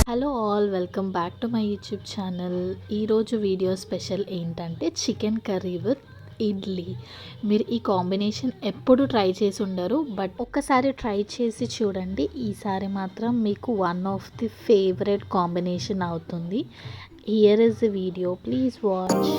Hello all, welcome back to my YouTube channel. ఈరోజు video special ఏంటంటే chicken curry with idli. మీరు ఈ combination ఎప్పుడు ట్రై చేసి ఉండరు, బట్ ఒక్కసారి ట్రై చేసి చూడండి. ఈసారి మాత్రం మీకు one of the favourite combination అవుతుంది. Here is the video, please watch.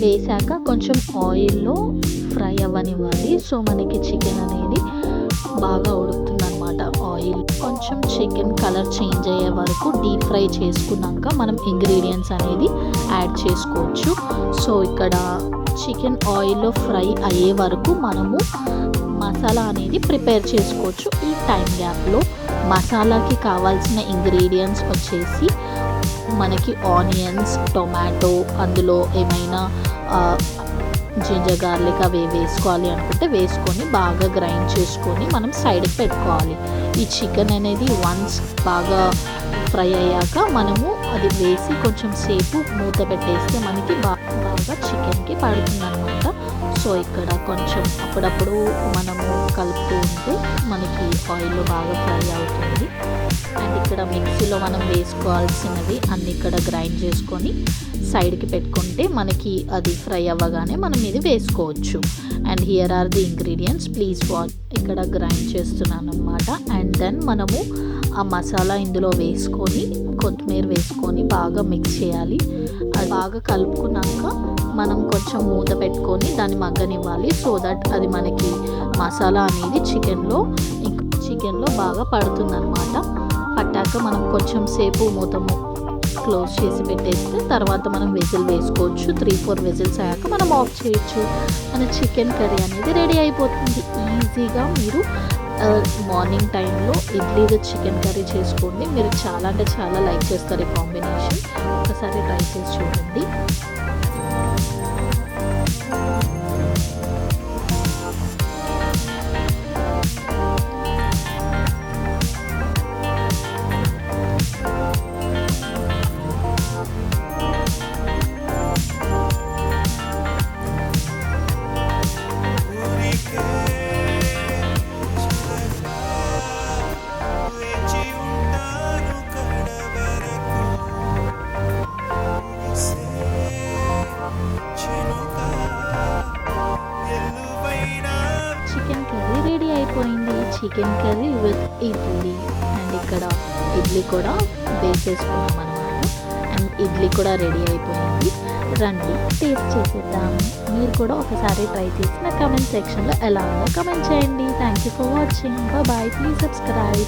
వేసాక కొంచెం ఆయిల్లో ఫ్రై అవ్వనివ్వాలి. సో మనకి చికెన్ అనేది బాగా ఉడుకుతుందన్నమాట. ఆయిల్ కొంచెం చికెన్ కలర్ చేంజ్ అయ్యే వరకు డీప్ ఫ్రై చేసుకున్నాక మనం ఇంగ్రీడియంట్స్ అనేది యాడ్ చేసుకోవచ్చు. సో ఇక్కడ చికెన్ ఆయిల్లో ఫ్రై అయ్యే వరకు మనము మసాలా అనేది ప్రిపేర్ చేసుకోవచ్చు. ఈ టైం గ్యాప్లో మసాలాకి కావాల్సిన ఇంగ్రీడియంట్స్ వచ్చేసి మనకి ఆనియన్స్, టొమాటో, అందులో ఏమైనా జింజర్ గార్లిక్ అవి వేసుకోవాలి అనుకుంటే వేసుకొని బాగా గ్రైండ్ చేసుకొని మనం సైడ్కి పెట్టుకోవాలి. ఈ చికెన్ అనేది వన్స్ బాగా ఫ్రై అయ్యాక మనము అది వేసి కొంచెం సేపు మూత పెట్టేస్తే మనకి బాగా చికెన్కి పడుతుందన్నమాట. సో ఇక్కడ కొంచెం అప్పుడప్పుడు మనము కలుపుతూ ఉంటే మనకి ఆయిల్లో బాగా ఫ్రై అవుతుంది. అండ్ ఇక్కడ మిక్సీలో మనం వేసుకోవాల్సినవి అన్ని ఇక్కడ గ్రైండ్ చేసుకొని సైడ్కి పెట్టుకుంటే మనకి అది ఫ్రై అవ్వగానే మనం ఇది వేసుకోవచ్చు. And here are the ingredients, please watch. ఇక్కడ గ్రైండ్ చేస్తున్నాను అన్నమాట. అండ్ దెన్ మనము ఆ మసాలా ఇందులో వేసుకొని కొత్తిమీర వేసుకొని బాగా మిక్స్ చేయాలి. అది బాగా కలుపుకున్నాక మనం కొంచెం మూత పెట్టుకొని దాన్ని మగ్గనివ్వాలి. సో దట్ అది మనకి మసాలా అనేది చికెన్లో బాగా పడుతుందన్నమాట. పట్టాక మనం కొంచెం సేపు మూత క్లోజ్ చేసి పెట్టేస్తే తర్వాత మనం విజిల్ వేసుకోవచ్చు. 3-4 విజిల్స్ అయ్యాక మనం ఆఫ్ చేయొచ్చు. మన చికెన్ కర్రీ అనేది రెడీ అయిపోతుంది. ఈజీగా మీరు మార్నింగ్ టైంలో ఇడ్లీ విత్ చికెన్ కర్రీ చేసుకోండి. మీరు చాలా అంటే చాలా లైక్ చేస్తారు ఈ కాంబినేషన్. ఒకసారి ట్రై చేసి చూడండి. రెడీ అయిపోయింది chicken curry with idli. And ఇక్కడ ఇడ్లీ కూడా వేసేసుకున్నాం అనమాట. అండ్ ఇడ్లీ కూడా రెడీ అయిపోయింది. రండి టేస్ట్ చేసేద్దాం. మీరు కూడా ఒకసారి ట్రై చేసి నా కమెంట్ సెక్షన్లో ఎలా ఉందో కమెంట్ చేయండి. Thank you for watching. Bye. Please subscribe.